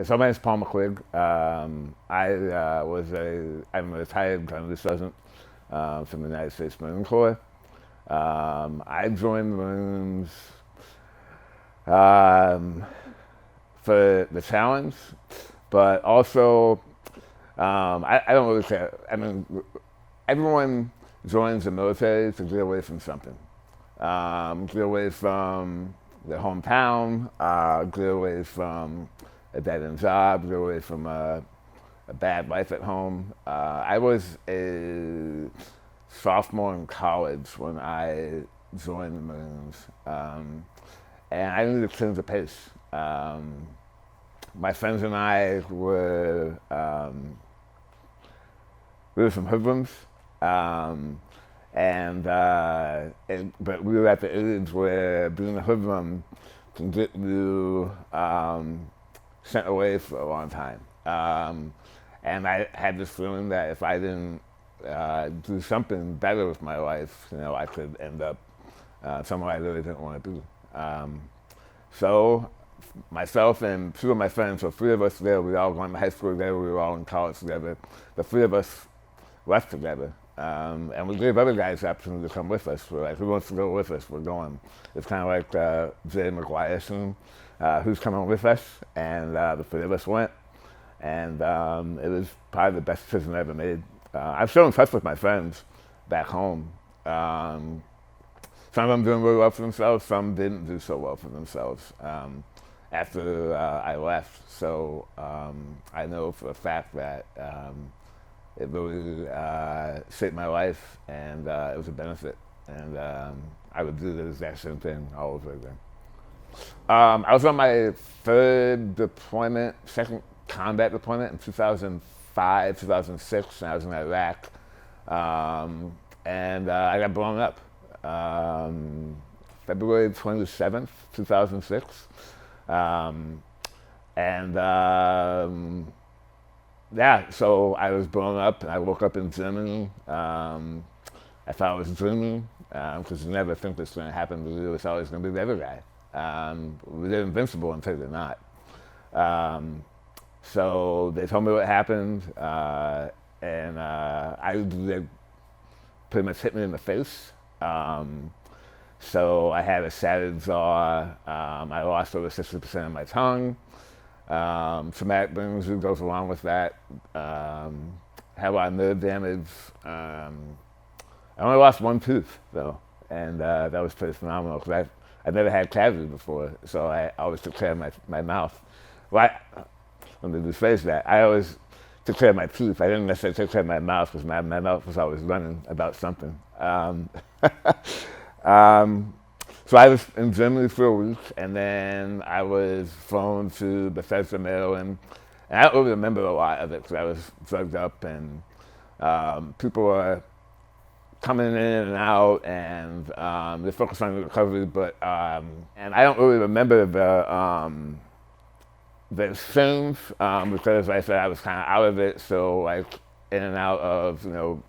So my name is Paul McQuigg. I'm a retired gunnery sergeant from the United States Marine Corps. I joined the Marines um, for the challenge, but also I don't really care. I mean, everyone joins the military to get away from something. Get away from their hometown, get away from a dead-end job, get away from a bad life at home. I was a sophomore in college when I joined the Marines, and I needed to change the pace. My friends and I we were from hoodlums, but we were at the age where being a hoodlum can get you sent away for a long time. And I had this feeling that if I didn't do something better with my life, I could end up somewhere I really didn't want to be. So myself and two of my friends, so three of us there, we all went to high school together, we were all in college together. The three of us left together. And we gave other guys the opportunity to come with us. We're like, who wants to go with us? We're going. It's kind of like Jay McGuire scene, who's coming with us? And the three of us went. And it was probably the best decision I ever made. I'm still in touch with my friends back home. Some of them doing really well for themselves, some didn't do so well for themselves after I left. So I know for a fact that it really shaped my life, and it was a benefit. And I would do the exact same thing all over again. I was on my second combat deployment in 2005, 2006, and I was in Iraq. And I got blown up. February 27th, 2006. Yeah, so I was blown up, and I woke up in Germany. I thought I was dreaming, because you never think this is going to happen to you. It's always going to be the other guy. They're invincible until they're not. So they told me what happened, and they pretty much hit me in the face. So I had a shattered jaw. I lost over 60% of my tongue. Traumatic brain injury goes along with that. Had a lot of nerve damage. I only lost one tooth though, and that was pretty phenomenal because I've never had cavities before, so I always took care of my mouth. Let me rephrase that. I always took care of my teeth. I didn't necessarily take care of my mouth because my mouth was always running about something. So I was in Germany for a week, and then I was flown to Bethesda, Maryland. And I don't really remember a lot of it because I was drugged up, and people were coming in and out, and they focused on the recovery. And I don't really remember the scenes because, like I said, I was kind of out of it. So like in and out of,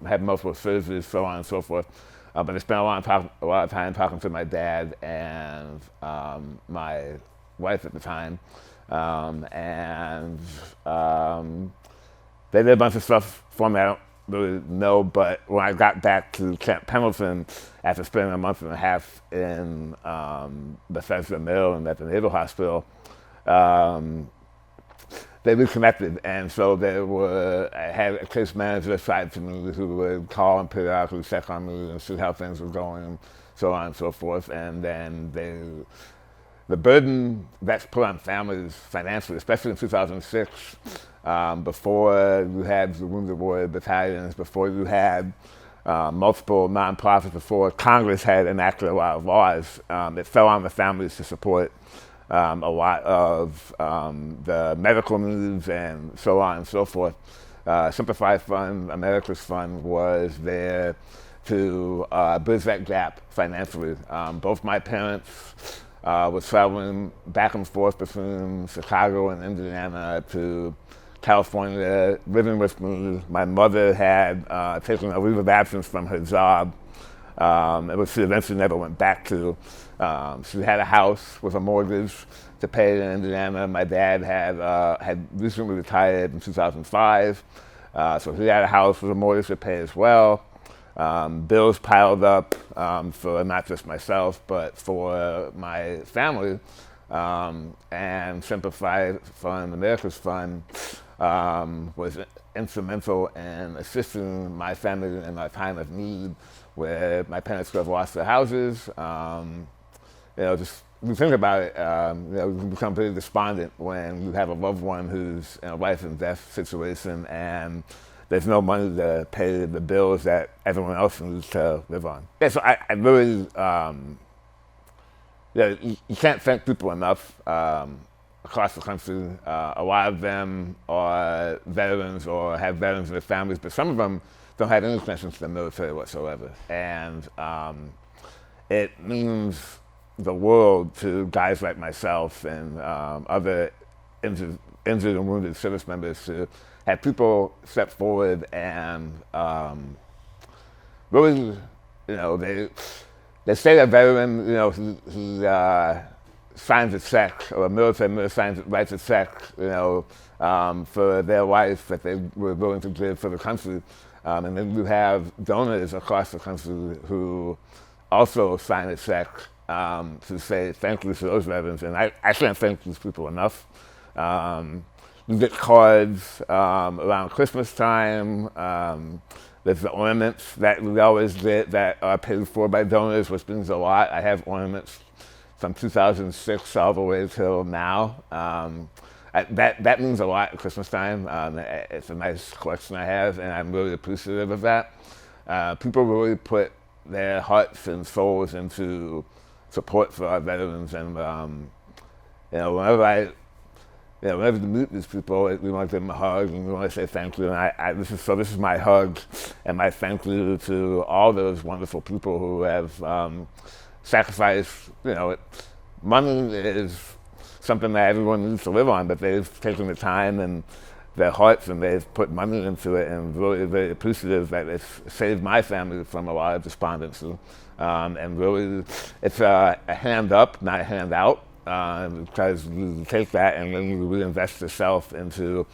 had multiple surgeries, so on and so forth. But I spent a lot of time talking to my dad and my wife at the time, and they did a bunch of stuff for me I don't really know. But when I got back to Camp Pendleton after spending a month and a half in Bethesda, Maryland at the Naval Hospital, they reconnected, and so I had a case manager assigned to me who would call and periodically check on me and see how things were going, and so on and so forth. And then the burden that's put on families financially, especially in 2006, before you had the Wounded Warrior Battalions, before you had multiple nonprofits, before Congress had enacted a lot of laws, it fell on the families to support a lot of the medical needs and so on and so forth. Simplified Fund, America's Fund, was there to bridge that gap financially. Both my parents were traveling back and forth between Chicago and Indiana to California, living with me. My mother had taken a leave of absence from her job which she eventually never went back to. She had a house with a mortgage to pay in Indiana. My dad had recently retired in 2005, so he had a house with a mortgage to pay as well. Bills piled up for not just myself, but for my family. And Simplified Fund, America's Fund, was instrumental in assisting my family in my time of need, where my parents could have lost their houses. Just we think about it, we can become pretty despondent when you have a loved one who's in a life and death situation, and there's no money to pay the bills that everyone else needs to live on. Yeah, so I really, you can't thank people enough across the country. A lot of them are veterans or have veterans in their families, but some of them don't have any connections to the military whatsoever. And it means the world to guys like myself and other injured and wounded service members to have people step forward and really, they say a veteran, he signs a check, or a military member writes a check, for their life that they were willing to give for the country. And then you have donors across the country who also sign a check to say thank you to those veterans. And I can't thank these people enough. You get cards around Christmas time. There's the ornaments that we always get that are paid for by donors, which means a lot. I have ornaments from 2006 all the way till now. That means a lot at Christmas time. It's a nice collection I have, and I'm really appreciative of that. People really put their hearts and souls into support for our veterans, and whenever whenever we meet these people, we want to give them a hug and we want to say thank you. And this is my hug and my thank you to all those wonderful people who have sacrificed. Money is something that everyone needs to live on, but they've taken the time and their hearts and they've put money into it, and really very appreciative that it's saved my family from a lot of despondency. And really, it's a hand up, not a hand out. Because you take that and then you reinvest yourself into,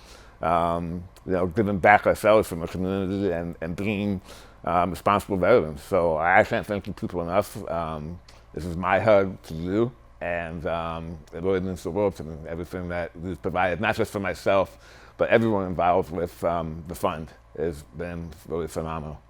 giving back ourselves from the community and being responsible veterans. So I can't thank you people enough. This is my hug to you, and it really means the world to me. Everything that you've provided, not just for myself, but everyone involved with the fund, has been really phenomenal.